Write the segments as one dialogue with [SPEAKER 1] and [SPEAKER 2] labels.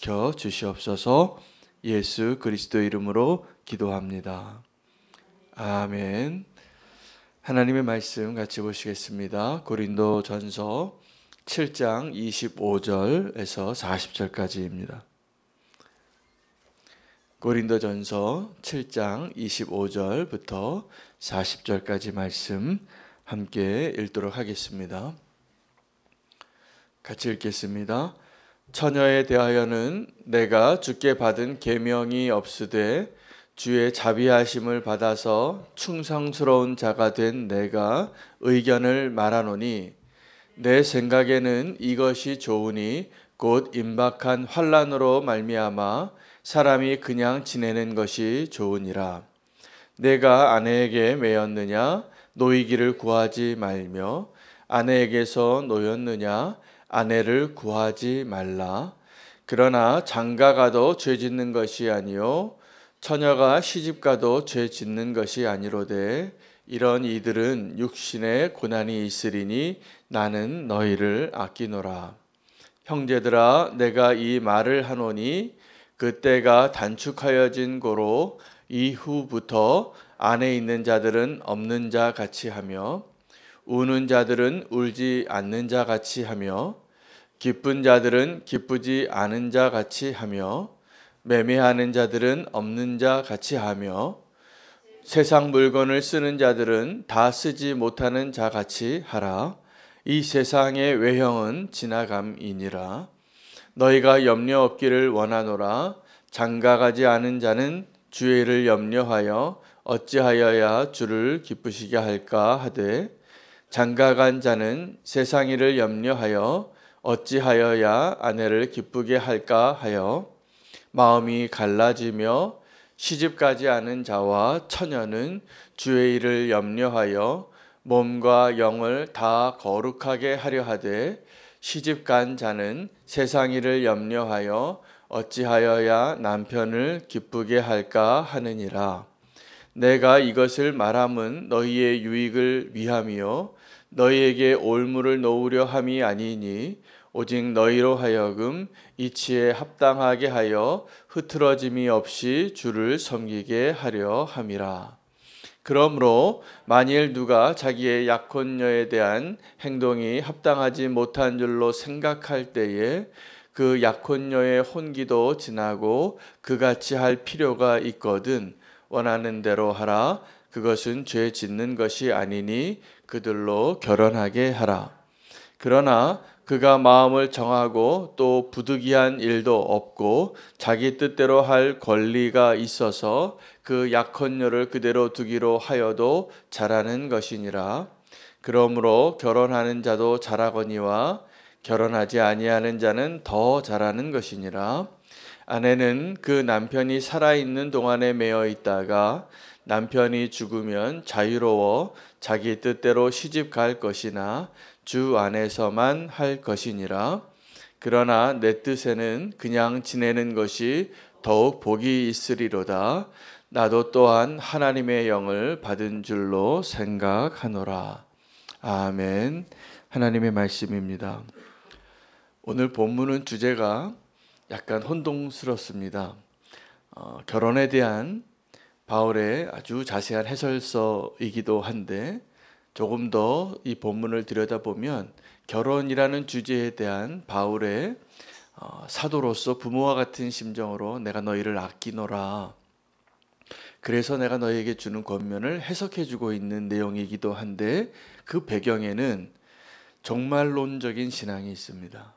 [SPEAKER 1] 지켜 주시옵소서. 예수 그리스도 이름으로 기도합니다. 아멘. 하나님의 말씀 같이 보시겠습니다. 고린도전서 7장 25절에서 40절까지입니다. 고린도전서 7장 25절부터 40절까지 말씀 함께 읽도록 하겠습니다. 같이 읽겠습니다. 처녀에 대하여는 내가 주께 받은 계명이 없으되 주의 자비하심을 받아서 충성스러운 자가 된 내가 의견을 말하노니 내 생각에는 이것이 좋으니 곧 임박한 환난으로 말미암아 사람이 그냥 지내는 것이 좋으니라. 내가 아내에게 매였느냐 노이기를 구하지 말며 아내에게서 노였느냐 아내를 구하지 말라. 그러나 장가가도 죄 짓는 것이 아니요 처녀가 시집가도 죄 짓는 것이 아니로되 이런 이들은 육신에 고난이 있으리니 나는 너희를 아끼노라. 형제들아 내가 이 말을 하노니 그때가 단축하여진 고로 이후부터 안에 있는 자들은 없는 자 같이 하며 우는 자들은 울지 않는 자 같이 하며 기쁜 자들은 기쁘지 않은 자 같이 하며 매매하는 자들은 없는 자 같이 하며 세상 물건을 쓰는 자들은 다 쓰지 못하는 자 같이 하라. 이 세상의 외형은 지나감이니라. 너희가 염려 없기를 원하노라. 장가가지 않은 자는 주의 일을 염려하여 어찌하여야 주를 기쁘시게 할까 하되 장가간 자는 세상 일을 염려하여 어찌하여야 아내를 기쁘게 할까 하여 마음이 갈라지며 시집가지 않은 자와 처녀는 주의 일을 염려하여 몸과 영을 다 거룩하게 하려 하되 시집간 자는 세상 일을 염려하여 어찌하여야 남편을 기쁘게 할까 하느니라. 내가 이것을 말함은 너희의 유익을 위함이요 너희에게 올무를 놓으려 함이 아니니 오직 너희로 하여금 이치에 합당하게 하여 흐트러짐이 없이 주를 섬기게 하려 함이라. 그러므로 만일 누가 자기의 약혼녀에 대한 행동이 합당하지 못한 줄로 생각할 때에 그 약혼녀의 혼기도 지나고 그같이 할 필요가 있거든 원하는 대로 하라. 그것은 죄 짓는 것이 아니니 그들로 결혼하게 하라. 그러나 그가 마음을 정하고 또 부득이한 일도 없고 자기 뜻대로 할 권리가 있어서 그 약혼녀를 그대로 두기로 하여도 잘하는 것이니라. 그러므로 결혼하는 자도 잘하거니와 결혼하지 아니하는 자는 더 잘하는 것이니라. 아내는 그 남편이 살아있는 동안에 매여 있다가 남편이 죽으면 자유로워 자기 뜻대로 시집 갈 것이나 주 안에서만 할 것이니라. 그러나 내 뜻에는 그냥 지내는 것이 더욱 복이 있으리로다. 나도 또한 하나님의 영을 받은 줄로 생각하노라. 아멘. 하나님의 말씀입니다. 오늘 본문은 주제가 약간 혼동스럽습니다. 결혼에 대한 바울의 아주 자세한 해설서이기도 한데 조금 더 이 본문을 들여다보면 결혼이라는 주제에 대한 바울의 사도로서 부모와 같은 심정으로 내가 너희를 아끼노라. 그래서 내가 너희에게 주는 권면을 해석해주고 있는 내용이기도 한데 그 배경에는 종말론적인 신앙이 있습니다.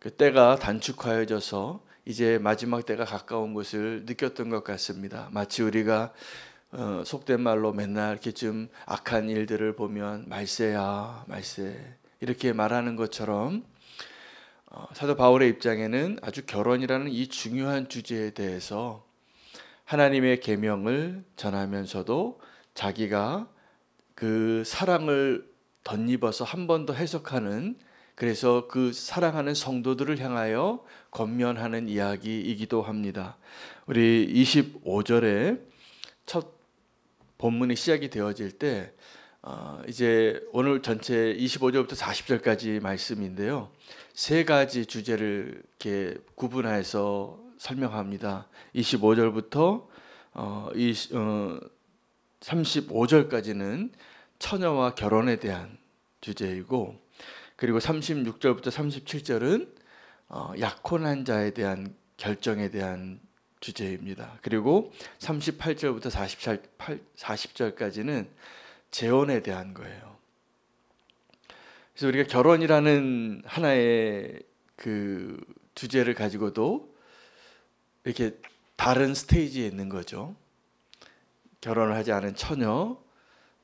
[SPEAKER 1] 그 때가 단축하여져서 이제 마지막 때가 가까운 것을 느꼈던 것 같습니다. 마치 우리가 속된 말로 맨날 이렇게 좀 악한 일들을 보면 말세야 말세 이렇게 말하는 것처럼 사도 바울의 입장에는 아주 결혼이라는 이 중요한 주제에 대해서 하나님의 계명을 전하면서도 자기가 그 사랑을 덧입어서 한 번 더 해석하는, 그래서 그 사랑하는 성도들을 향하여 권면하는 이야기이기도 합니다. 우리 25절에 첫 본문이 시작이 되어질 때 이제 오늘 전체 25절부터 40절까지 말씀인데요. 세 가지 주제를 이렇게 구분해서 설명합니다. 25절부터 35절까지는 처녀와 결혼에 대한 주제이고, 그리고 36절부터 37절은 약혼한 자에 대한 결정에 대한 주제입니다. 그리고 38절부터 40절까지는 재혼에 대한 거예요. 그래서 우리가 결혼이라는 하나의 그 주제를 가지고도 이렇게 다른 스테이지에 있는 거죠. 결혼을 하지 않은 처녀,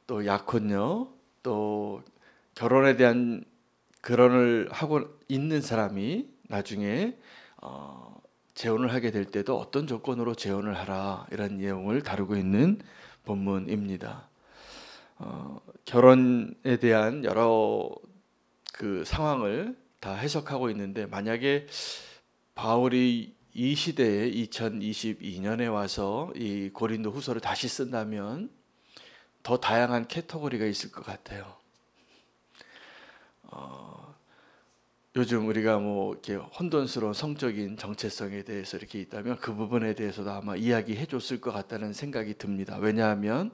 [SPEAKER 1] 또 약혼녀, 또 결혼에 대한 결혼을 하고 있는 사람이 나중에 재혼을 하게 될 때도 어떤 조건으로 재혼을 하라, 이런 내용을 다루고 있는 본문입니다. 결혼에 대한 여러 그 상황을 다 해석하고 있는데, 만약에 바울이 이 시대에 2022년에 와서 이 고린도 후서를 다시 쓴다면 더 다양한 캐터고리가 있을 것 같아요. 요즘 우리가 뭐 이렇게 혼돈스러운 성적인 정체성에 대해서 이렇게 있다면 그 부분에 대해서도 아마 이야기해 줬을 것 같다는 생각이 듭니다. 왜냐하면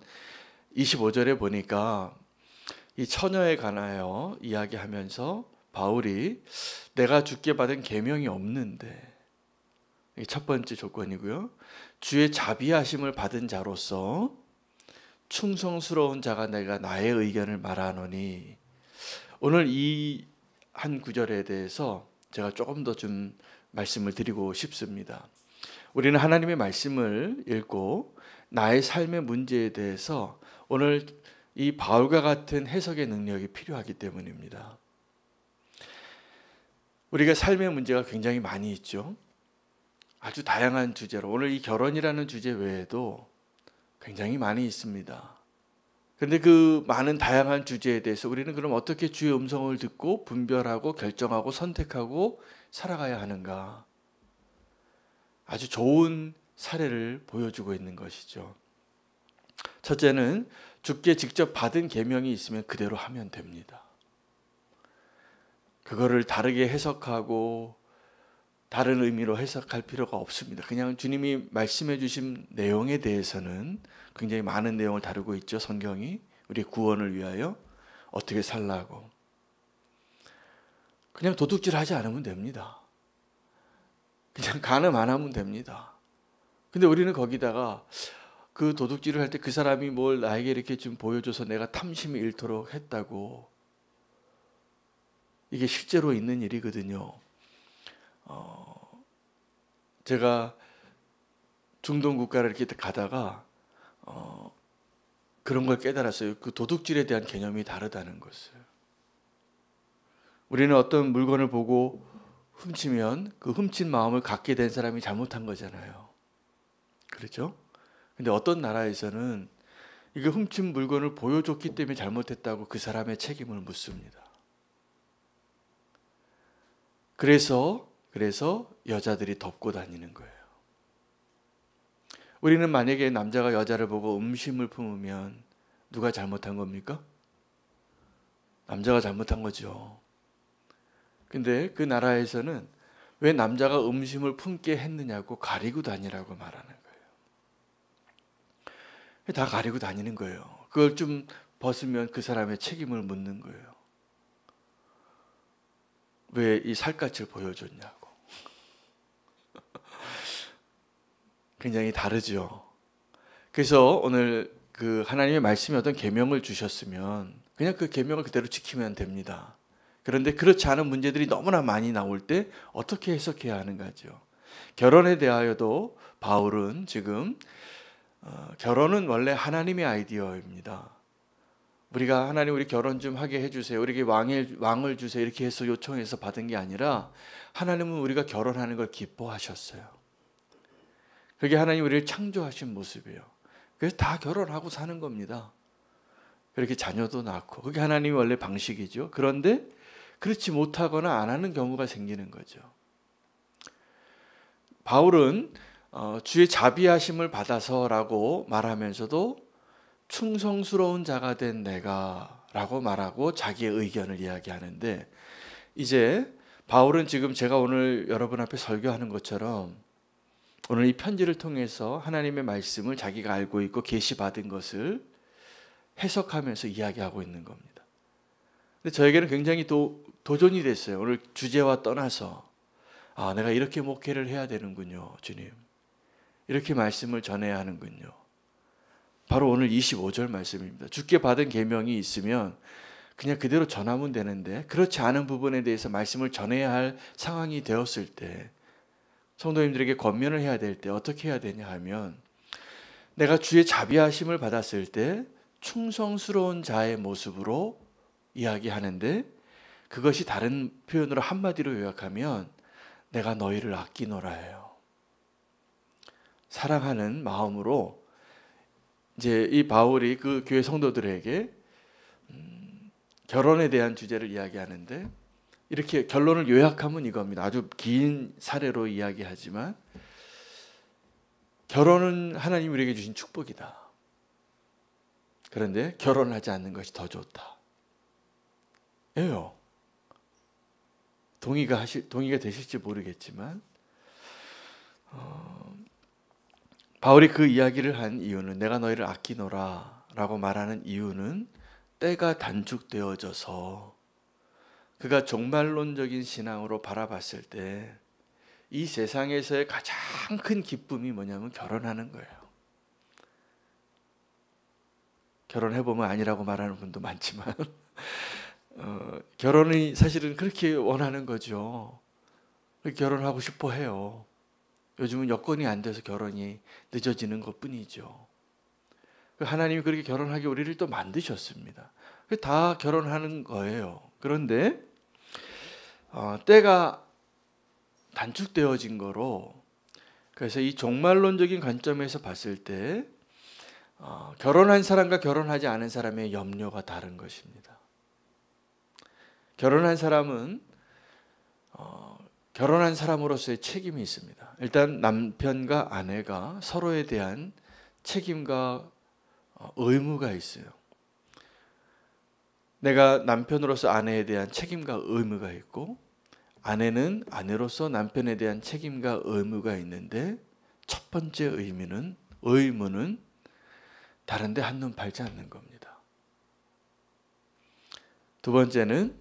[SPEAKER 1] 25절에 보니까 이 처녀에 관하여 이야기하면서 바울이 내가 주께 받은 계명이 없는데, 이게 첫 번째 조건이고요. 주의 자비하심을 받은 자로서 충성스러운 자가 내가 나의 의견을 말하노니, 오늘 이 한 구절에 대해서 제가 조금 더 좀 말씀을 드리고 싶습니다. 우리는 하나님의 말씀을 읽고 나의 삶의 문제에 대해서 오늘 이 바울과 같은 해석의 능력이 필요하기 때문입니다. 우리가 삶의 문제가 굉장히 많이 있죠. 아주 다양한 주제로, 오늘 이 결혼이라는 주제 외에도 굉장히 많이 있습니다. 그런데 그 많은 다양한 주제에 대해서 우리는 그럼 어떻게 주의 음성을 듣고 분별하고 결정하고 선택하고 살아가야 하는가? 아주 좋은 사례를 보여주고 있는 것이죠. 첫째는 주께 직접 받은 계명이 있으면 그대로 하면 됩니다. 그거를 다르게 해석하고 다른 의미로 해석할 필요가 없습니다. 그냥 주님이 말씀해 주신 내용에 대해서는 굉장히 많은 내용을 다루고 있죠. 성경이 우리 구원을 위하여 어떻게 살라고. 그냥 도둑질하지 않으면 됩니다. 그냥 간음 안 하면 됩니다. 근데 우리는 거기다가 그 도둑질을 할 때 그 사람이 뭘 나에게 이렇게 좀 보여줘서 내가 탐심이 일도록 했다고, 이게 실제로 있는 일이거든요. 제가 중동 국가를 이렇게 가다가 그런 걸 깨달았어요. 그 도둑질에 대한 개념이 다르다는 것을. 우리는 어떤 물건을 보고 훔치면 그 훔친 마음을 갖게 된 사람이 잘못한 거잖아요. 그렇죠? 근데 어떤 나라에서는 이게 훔친 물건을 보여줬기 때문에 잘못했다고 그 사람의 책임을 묻습니다. 그래서 여자들이 덮고 다니는 거예요. 우리는 만약에 남자가 여자를 보고 음심을 품으면 누가 잘못한 겁니까? 남자가 잘못한 거죠. 근데 그 나라에서는 왜 남자가 음심을 품게 했느냐고 가리고 다니라고 말하는 거예요. 다 가리고 다니는 거예요. 그걸 좀 벗으면 그 사람의 책임을 묻는 거예요. 왜 이 살갗을 보여줬냐고. 굉장히 다르죠. 그래서 오늘 그 하나님의 말씀이 어떤 계명을 주셨으면 그냥 그 계명을 그대로 지키면 됩니다. 그런데 그렇지 않은 문제들이 너무나 많이 나올 때 어떻게 해석해야 하는가죠. 결혼에 대하여도 바울은 지금 결혼은 원래 하나님의 아이디어입니다. 우리가 하나님 우리 결혼 좀 하게 해주세요, 우리에게 왕을 주세요, 이렇게 해서 요청해서 받은 게 아니라 하나님은 우리가 결혼하는 걸 기뻐하셨어요. 그게 하나님 우리를 창조하신 모습이에요. 그래서 다 결혼하고 사는 겁니다. 그렇게 자녀도 낳고, 그게 하나님의 원래 방식이죠. 그런데 그렇지 못하거나 안 하는 경우가 생기는 거죠. 바울은 주의 자비하심을 받아서라고 말하면서도 충성스러운 자가 된 내가 라고 말하고 자기의 의견을 이야기하는데, 이제 바울은 지금 제가 오늘 여러분 앞에 설교하는 것처럼 오늘 이 편지를 통해서 하나님의 말씀을 자기가 알고 있고 계시받은 것을 해석하면서 이야기하고 있는 겁니다. 근데 저에게는 굉장히 도전이 됐어요. 오늘 주제와 떠나서 내가 이렇게 목회를 해야 되는군요, 주님. 이렇게 말씀을 전해야 하는군요. 바로 오늘 25절 말씀입니다. 주께 받은 계명이 있으면 그냥 그대로 전하면 되는데, 그렇지 않은 부분에 대해서 말씀을 전해야 할 상황이 되었을 때, 성도님들에게 권면을 해야 될 때 어떻게 해야 되냐 하면, 내가 주의 자비하심을 받았을 때 충성스러운 자의 모습으로 이야기하는데, 그것이 다른 표현으로 한마디로 요약하면 내가 너희를 아끼노라예요. 사랑하는 마음으로 이제 이 바울이 그 교회 성도들에게 결혼에 대한 주제를 이야기하는데, 이렇게 결론을 요약하면 이겁니다. 아주 긴 사례로 이야기하지만, 결혼은 하나님 우리에게 주신 축복이다. 그런데 결혼하지 않는 것이 더 좋다. 왜요? 동의가 되실지 모르겠지만, 바울이 그 이야기를 한 이유는, 내가 너희를 아끼노라 라고 말하는 이유는 때가 단축되어져서 그가 종말론적인 신앙으로 바라봤을 때 이 세상에서의 가장 큰 기쁨이 뭐냐면 결혼하는 거예요. 결혼해보면 아니라고 말하는 분도 많지만 결혼이 사실은 그렇게 원하는 거죠. 결혼하고 싶어 해요. 요즘은 여건이 안 돼서 결혼이 늦어지는 것뿐이죠. 하나님이 그렇게 결혼하게 우리를 또 만드셨습니다. 다 결혼하는 거예요. 그런데 때가 단축되어진 거로, 그래서 이 종말론적인 관점에서 봤을 때 결혼한 사람과 결혼하지 않은 사람의 염려가 다른 것입니다. 결혼한 사람은 결혼한 사람으로서의 책임이 있습니다. 일단 남편과 아내가 서로에 대한 책임과 의무가 있어요. 내가 남편으로서 아내에 대한 책임과 의무가 있고, 아내는 아내로서 남편에 대한 책임과 의무가 있는데, 첫 번째 의무는 다른데 한눈 팔지 않는 겁니다. 두 번째는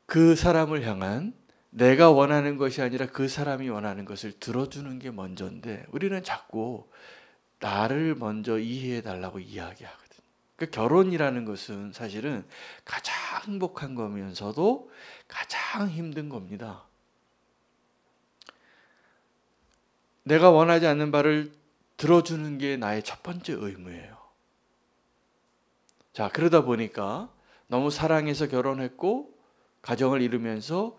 [SPEAKER 1] 그 사람을 향한 내가 원하는 것이 아니라 그 사람이 원하는 것을 들어주는 게 먼저인데, 우리는 자꾸 나를 먼저 이해해 달라고 이야기하거든요. 그러니까 결혼이라는 것은 사실은 가장 행복한 거면서도 가장 힘든 겁니다. 내가 원하지 않는 바를 들어주는 게 나의 첫 번째 의무예요. 자, 그러다 보니까 너무 사랑해서 결혼했고 가정을 이루면서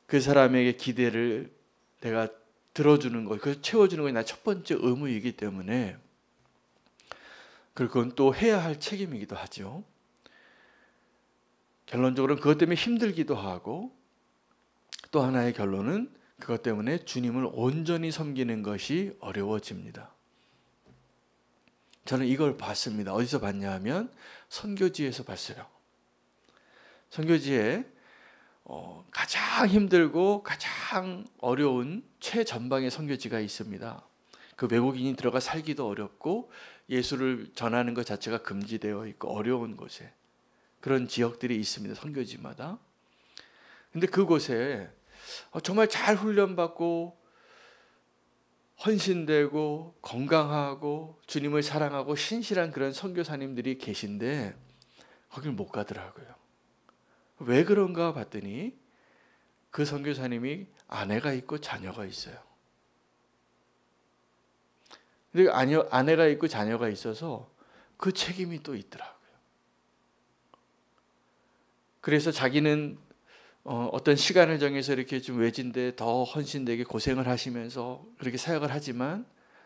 [SPEAKER 1] 그 사람에게 기대를 내가 들어주는 것, 그걸 채워주는 것이 나의 첫 번째 의무이기 때문에, 그건 또 해야 할 책임이기도 하죠. 결론적으로는 그것 때문에 힘들기도 하고, 또 하나의 결론은 그것 때문에 주님을 온전히 섬기는 것이 어려워집니다. 저는 이걸 봤습니다. 어디서 봤냐 하면 선교지에서 봤어요. 선교지에 가장 힘들고 가장 어려운 최전방의 선교지가 있습니다. 그 외국인이 들어가 살기도 어렵고 예수를 전하는 것 자체가 금지되어 있고 어려운 곳에, 그런 지역들이 있습니다. 선교지마다. 근데 그곳에 정말 잘 훈련받고 헌신되고 건강하고 주님을 사랑하고 신실한 그런 선교사님들이 계신데 거길 못 가더라고요. 왜 그런가 봤더니 그 선교사님이 아내가 있고 자녀가 있어요. 근데 아내가 있고 자녀가 있어서 그 책임이 또 있더라고요. 그래서 자기는 어떤 시간을 정해서 이렇게 좀 외진데 더 헌신되게 고생을 하시면서 그렇게 사역을 하지만,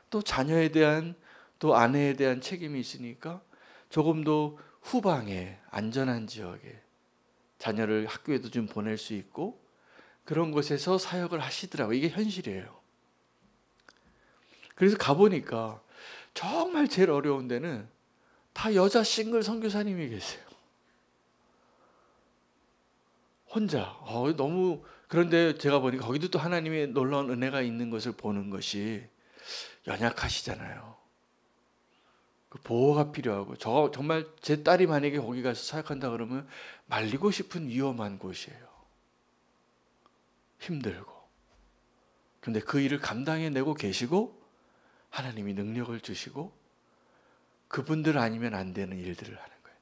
[SPEAKER 1] 또 자녀에 대한, 또 아내에 대한 책임이 있으니까 조금 더 후방에 안전한 지역에 자녀를 학교에도 좀 보낼 수 있고 그런 곳에서 사역을 하시더라고요. 이게 현실이에요. 그래서 가보니까 정말 제일 어려운 데는 다 여자 싱글 선교사님이 계세요. 혼자. 너무, 그런데 제가 보니까 거기도 또 하나님의 놀라운 은혜가 있는 것을 보는 것이 연약하시잖아요. 그 보호가 필요하고, 정말 제 딸이 만약에 거기 가서 사역한다 그러면 말리고 싶은 위험한 곳이에요. 힘들고. 근데 그 일을 감당해내고 계시고 하나님이 능력을 주시고 그분들 아니면 안 되는 일들을 하는 거예요.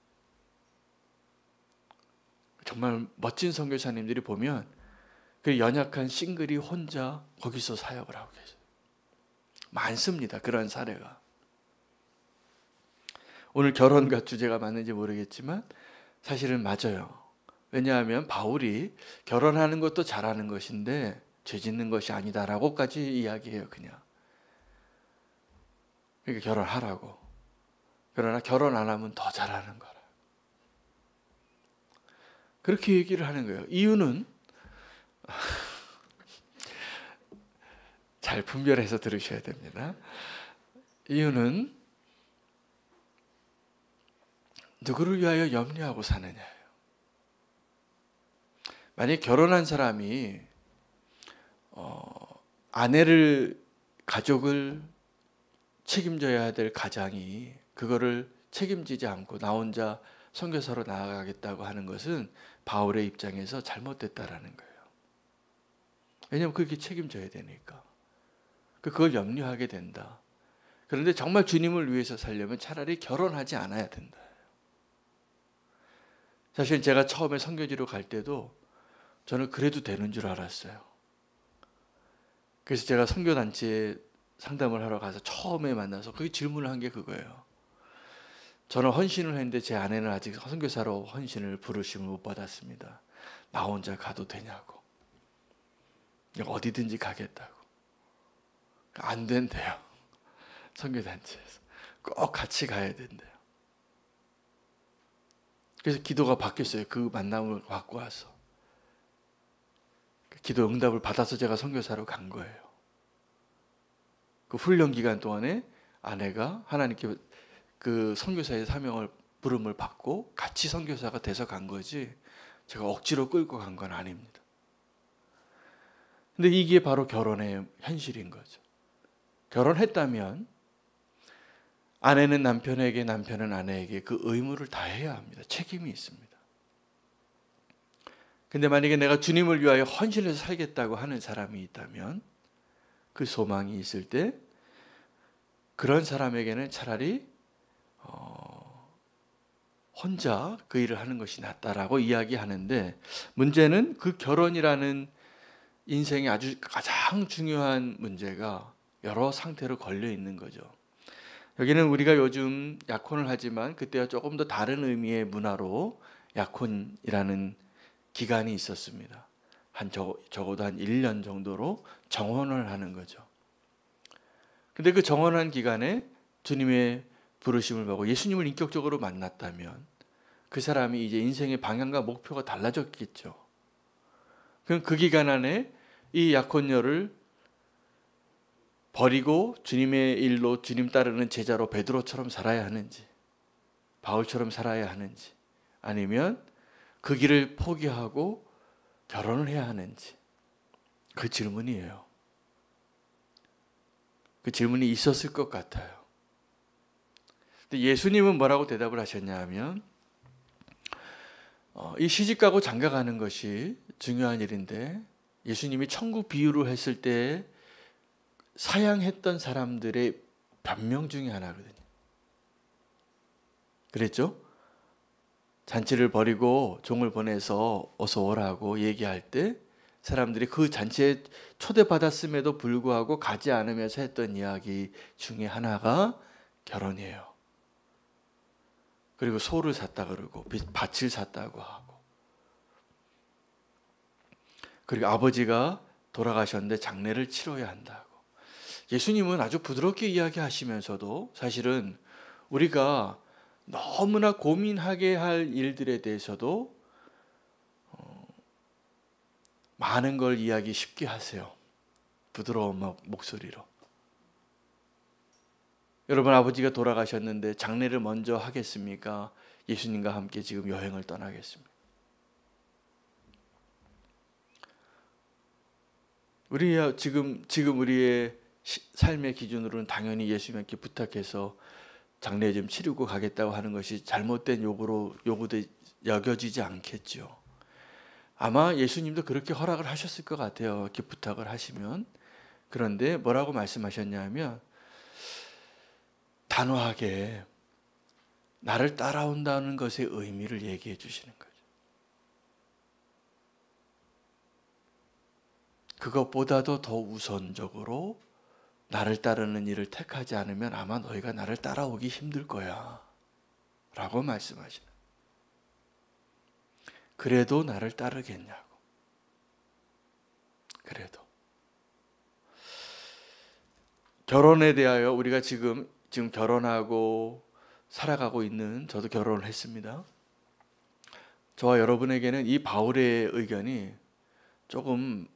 [SPEAKER 1] 정말 멋진 선교사님들이 보면 그 연약한 싱글이 혼자 거기서 사역을 하고 계세요. 많습니다. 그런 사례가. 오늘 결혼과 주제가 맞는지 모르겠지만 사실은 맞아요. 왜냐하면 바울이 결혼하는 것도 잘하는 것인데 죄 짓는 것이 아니다라고까지 이야기해요. 그냥. 그러니까 결혼하라고. 그러나 결혼 안 하면 더 잘하는 거라. 그렇게 얘기를 하는 거예요. 이유는 잘 분별해서 들으셔야 됩니다. 이유는 누구를 위하여 염려하고 사느냐예요. 만약 결혼한 사람이 아내를, 가족을 책임져야 될 가장이 그거를 책임지지 않고 나 혼자 선교사로 나아가겠다고 하는 것은 바울의 입장에서 잘못됐다라는 거예요. 왜냐하면 그렇게 책임져야 되니까. 그걸 염려하게 된다. 그런데 정말 주님을 위해서 살려면 차라리 결혼하지 않아야 된다. 사실 제가 처음에 선교지로 갈 때도 저는 그래도 되는 줄 알았어요. 그래서 제가 선교단체에 상담을 하러 가서 처음에 만나서 그 질문을 한 게 그거예요. 저는 헌신을 했는데 제 아내는 아직 선교사로 헌신을 부르심을 못 받았습니다. 나 혼자 가도 되냐고. 어디든지 가겠다고. 안 된대요. 선교단체에서. 꼭 같이 가야 된대요. 그래서 기도가 바뀌었어요. 그 만남을 받고 와서. 기도 응답을 받아서 제가 선교사로 간 거예요. 그 훈련 기간 동안에 아내가 하나님께 그 선교사의 사명을 부름을 받고 같이 선교사가 돼서 간 거지 제가 억지로 끌고 간 건 아닙니다. 근데 이게 바로 결혼의 현실인 거죠. 결혼했다면 아내는 남편에게, 남편은 아내에게 그 의무를 다해야 합니다. 책임이 있습니다. 근데 만약에 내가 주님을 위하여 헌신해서 살겠다고 하는 사람이 있다면 그 소망이 있을 때 그런 사람에게는 차라리 혼자 그 일을 하는 것이 낫다라고 이야기하는데 문제는 그 결혼이라는 인생의 아주 가장 중요한 문제가 여러 상태로 걸려 있는 거죠. 여기는 우리가 요즘 약혼을 하지만 그때와 조금 더 다른 의미의 문화로 약혼이라는 기간이 있었습니다. 적어도 한 1년 정도로 정혼을 하는 거죠. 근데 그 정혼한 기간에 주님의 부르심을 받고 예수님을 인격적으로 만났다면 그 사람이 이제 인생의 방향과 목표가 달라졌겠죠. 그럼 그 기간 안에 이 약혼녀를 버리고 주님의 일로 주님 따르는 제자로 베드로처럼 살아야 하는지 바울처럼 살아야 하는지 아니면 그 길을 포기하고 결혼을 해야 하는지 그 질문이에요. 그 질문이 있었을 것 같아요. 근데 예수님은 뭐라고 대답을 하셨냐 하면 이 시집가고 장가가는 것이 중요한 일인데 예수님이 천국 비유를 했을 때 사양했던 사람들의 변명 중에 하나거든요. 그랬죠? 잔치를 벌이고 종을 보내서 어서 오라고 얘기할 때 사람들이 그 잔치에 초대받았음에도 불구하고 가지 않으면서 했던 이야기 중에 하나가 결혼이에요. 그리고 소를 샀다 그러고 밭을 샀다고 하고 그리고 아버지가 돌아가셨는데 장례를 치러야 한다고. 예수님은 아주 부드럽게 이야기하시면서도 사실은 우리가 너무나 고민하게 할 일들에 대해서도 많은 걸 이야기 쉽게 하세요. 부드러운 목소리로. 여러분 아버지가 돌아가셨는데 장례를 먼저 하겠습니까? 예수님과 함께 지금 여행을 떠나겠습니다. 우리야 지금 우리의 삶의 기준으로는 당연히 예수님께 부탁해서 장례 좀 치르고 가겠다고 하는 것이 잘못된 요구로 여겨지지 않겠죠. 아마 예수님도 그렇게 허락을 하셨을 것 같아요. 이렇게 부탁을 하시면. 그런데 뭐라고 말씀하셨냐면 단호하게 나를 따라온다는 것의 의미를 얘기해 주시는 거죠. 그것보다도 더 우선적으로 나를 따르는 일을 택하지 않으면 아마 너희가 나를 따라오기 힘들 거야 라고 말씀하시는. 그래도 나를 따르겠냐고. 그래도 결혼에 대하여 우리가 지금 결혼하고 살아가고 있는, 저도 결혼을 했습니다. 저와 여러분에게는 이 바울의 의견이 조금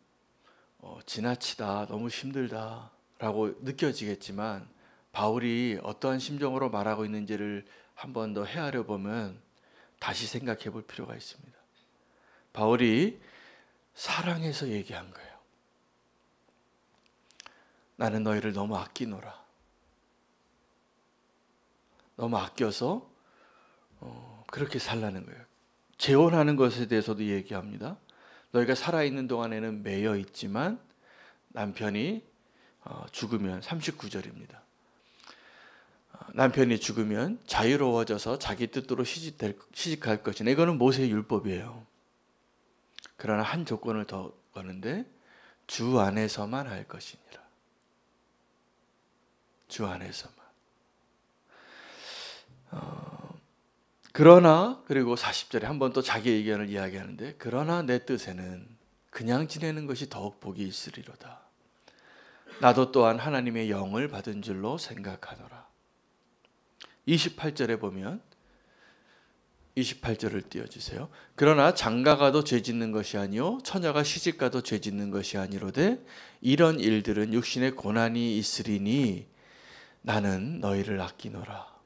[SPEAKER 1] 지나치다, 너무 힘들다 라고 느껴지겠지만 바울이 어떠한 심정으로 말하고 있는지를 한 번 더 헤아려 보면 다시 생각해 볼 필요가 있습니다. 바울이 사랑해서 얘기한 거예요. 나는 너희를 너무 아끼노라. 너무 아껴서 그렇게 살라는 거예요. 재혼하는 것에 대해서도 얘기합니다. 너희가 살아있는 동안에는 매여 있지만 남편이 죽으면, 39절입니다. 남편이 죽으면 자유로워져서 자기 뜻대로 시집갈 것이네. 이거는 모세의 율법이에요. 그러나 한 조건을 더 거는데 주 안에서만 할 것이니라. 주 안에서만. 그러나, 그리고 40절에 한 번 또 자기 의견을 이야기하는데, 그러나 내 뜻에는 그냥 지내는 것이 더욱 복이 있으리로다. 나도 또한 하나님의 영을 받은 줄로 생각하노라. 28절에 보면, 28절을 띄워주세요. 그러나 장가가도 죄짓는 것이 아니요 처녀가 시집가도 죄짓는 것이 아니로되 이런 일들은 육신의 고난이 있으리니 나는 너희를 아끼노라.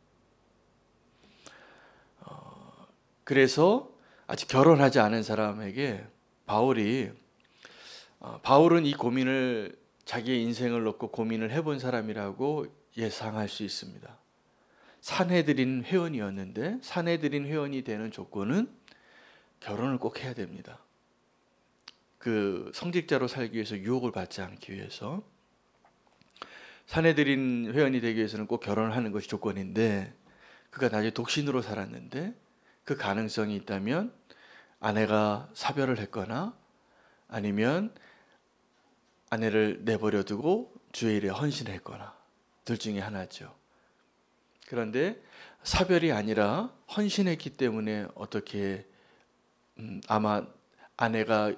[SPEAKER 1] 그래서 아직 결혼하지 않은 사람에게 바울은 이 고민을, 자기의 인생을 놓고 고민을 해본 사람이라고 예상할 수 있습니다. 산헤드린 회원이었는데 산헤드린 회원이 되는 조건은 결혼을 꼭 해야 됩니다. 그 성직자로 살기 위해서 유혹을 받지 않기 위해서 산헤드린 회원이 되기 위해서는 꼭 결혼을 하는 것이 조건인데, 그가 나중에 독신으로 살았는데 그 가능성이 있다면 아내가 사별을 했거나 아니면 아내를 내버려 두고 주의 일에 헌신했거나 둘 중에 하나죠. 그런데 사별이 아니라 헌신했기 때문에 어떻게 아마 아내가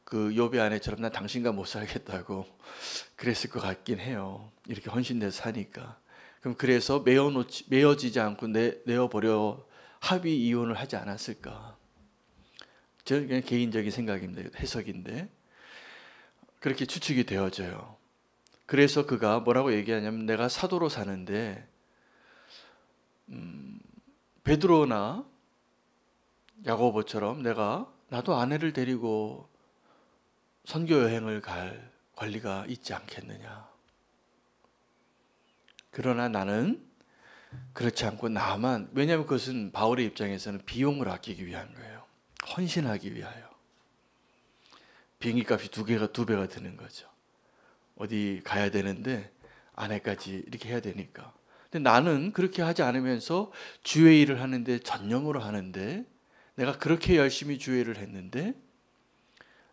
[SPEAKER 1] 그 욥의 아내처럼 난 당신과 못 살겠다고 그랬을 것 같긴 해요. 이렇게 헌신돼서 사니까. 그럼 그래서 메어지지 않고 내어버려 합의 이혼을 하지 않았을까? 저는 그냥 개인적인 생각입니다. 해석인데 그렇게 추측이 되어져요. 그래서 그가 뭐라고 얘기하냐면, 내가 사도로 사는데 베드로나 야고보처럼 나도 아내를 데리고 선교 여행을 갈 권리가 있지 않겠느냐. 그러나 나는 그렇지 않고 나만, 왜냐하면 그것은 바울의 입장에서는 비용을 아끼기 위한 거예요. 헌신하기 위하여. 비행기값이 두 배가 드는 거죠. 어디 가야 되는데 아내까지 이렇게 해야 되니까. 근데 나는 그렇게 하지 않으면서 주의 일을 하는데, 전념으로 하는데, 내가 그렇게 열심히 주의 일을 했는데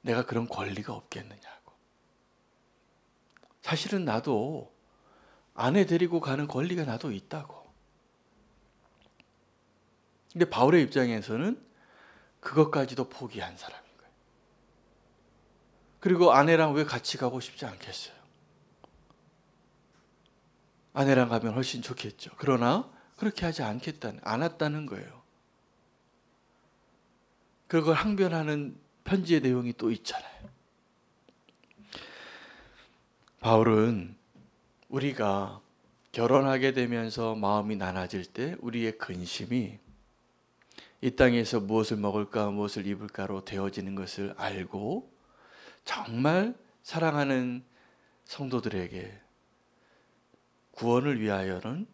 [SPEAKER 1] 내가 그런 권리가 없겠느냐고. 사실은 나도 아내 데리고 가는 권리가 나도 있다고. 근데 바울의 입장에서는 그것까지도 포기한 사람인 거예요. 그리고 아내랑 왜 같이 가고 싶지 않겠어요? 아내랑 가면 훨씬 좋겠죠. 그러나 그렇게 하지 않았다는 거예요. 그걸 항변하는 편지의 내용이 또 있잖아요. 바울은 우리가 결혼하게 되면서 마음이 나눠질 때 우리의 근심이 이 땅에서 무엇을 먹을까 무엇을 입을까로 되어지는 것을 알고 정말 사랑하는 성도들에게 구원을 위하여는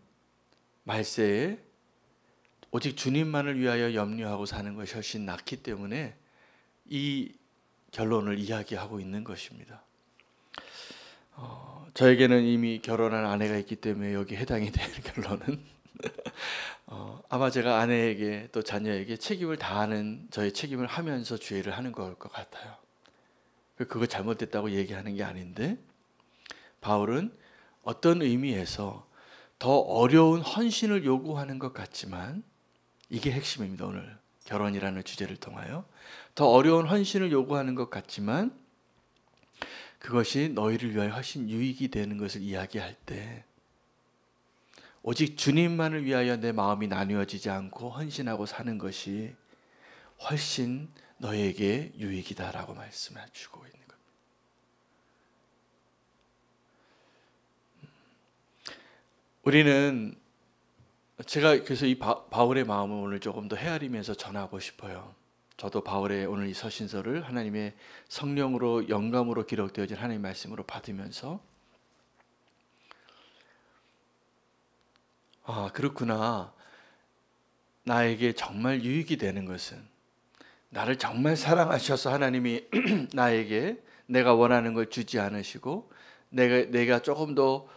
[SPEAKER 1] 말세에 오직 주님만을 위하여 염려하고 사는 것이 훨씬 낫기 때문에 이 결론을 이야기하고 있는 것입니다. 저에게는 이미 결혼한 아내가 있기 때문에 여기 해당이 되는 결론은 아마 제가 아내에게 또 자녀에게 책임을 다하는 저의 책임을 하면서 주의를 하는 것 같아요. 그거 잘못됐다고 얘기하는 게 아닌데 바울은 어떤 의미에서 더 어려운 헌신을 요구하는 것 같지만 이게 핵심입니다. 오늘 결혼이라는 주제를 통하여 더 어려운 헌신을 요구하는 것 같지만 그것이 너희를 위하여 훨씬 유익이 되는 것을 이야기할 때 오직 주님만을 위하여 내 마음이 나누어지지 않고 헌신하고 사는 것이 훨씬 너에게 유익이다라고 말씀해 주고 있는 겁니다. 우리는 제가 그래서 이 바울의 마음을 오늘 조금 더 헤아리면서 전하고 싶어요. 저도 바울의 오늘 이 서신서를 하나님의 성령으로 영감으로 기록되어진 하나님의 말씀으로 받으면서 그렇구나. 나에게 정말 유익이 되는 것은 나를 정말 사랑하셔서 하나님이 나에게 내가 원하는 걸 주지 않으시고 내가 조금 더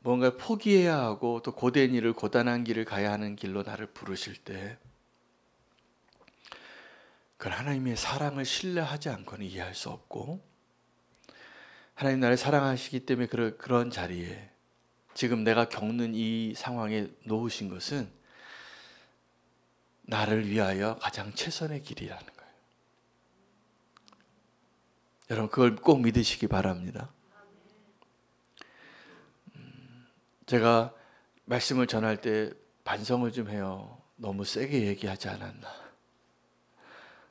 [SPEAKER 1] 뭔가 포기해야 하고 또 고된 일을 고단한 길을 가야 하는 길로 나를 부르실 때 그건 하나님의 사랑을 신뢰하지 않고는 이해할 수 없고 하나님 나를 사랑하시기 때문에 그런 자리에 지금 내가 겪는 이 상황에 놓으신 것은 나를 위하여 가장 최선의 길이라는 거예요. 여러분 그걸 꼭 믿으시기 바랍니다. 제가 말씀을 전할 때 반성을 좀 해요. 너무 세게 얘기하지 않았나.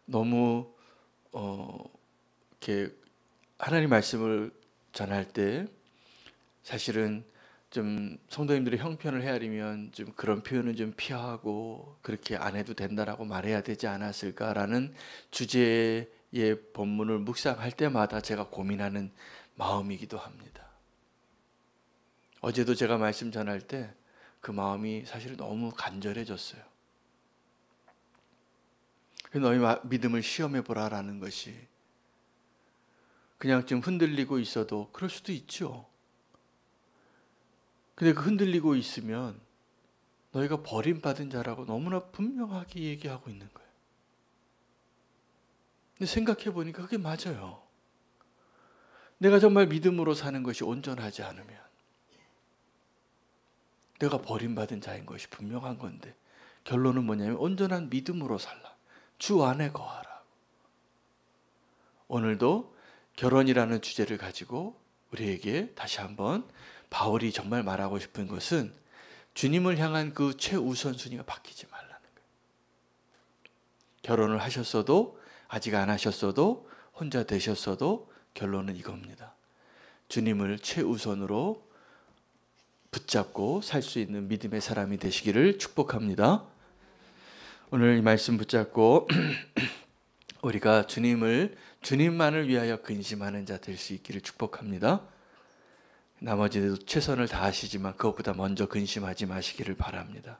[SPEAKER 1] 너무 이렇게 하나님 말씀을 전할 때 사실은 좀 성도님들의 형편을 헤아리면 좀 그런 표현은 좀 피하고 그렇게 안 해도 된다라고 말해야 되지 않았을까라는 주제의 본문을 묵상할 때마다 제가 고민하는 마음이기도 합니다. 어제도 제가 말씀 전할 때 그 마음이 사실 너무 간절해졌어요. 너희 믿음을 시험해 보라라는 것이 그냥 좀 흔들리고 있어도 그럴 수도 있죠. 근데 그 흔들리고 있으면 너희가 버림받은 자라고 너무나 분명하게 얘기하고 있는 거예요. 근데 생각해 보니까 그게 맞아요. 내가 정말 믿음으로 사는 것이 온전하지 않으면 내가 버림받은 자인 것이 분명한 건데 결론은 뭐냐면 온전한 믿음으로 살라. 주 안에 거하라. 오늘도 결혼이라는 주제를 가지고 우리에게 다시 한번 바울이 정말 말하고 싶은 것은 주님을 향한 그 최우선순위가 바뀌지 말라는 거예요. 결혼을 하셨어도 아직 안 하셨어도 혼자 되셨어도 결론은 이겁니다. 주님을 최우선으로 붙잡고 살 수 있는 믿음의 사람이 되시기를 축복합니다. 오늘 이 말씀 붙잡고 우리가 주님만을 위하여 근심하는 자 될 수 있기를 축복합니다. 나머지도 최선을 다하시지만 그것보다 먼저 근심하지 마시기를 바랍니다.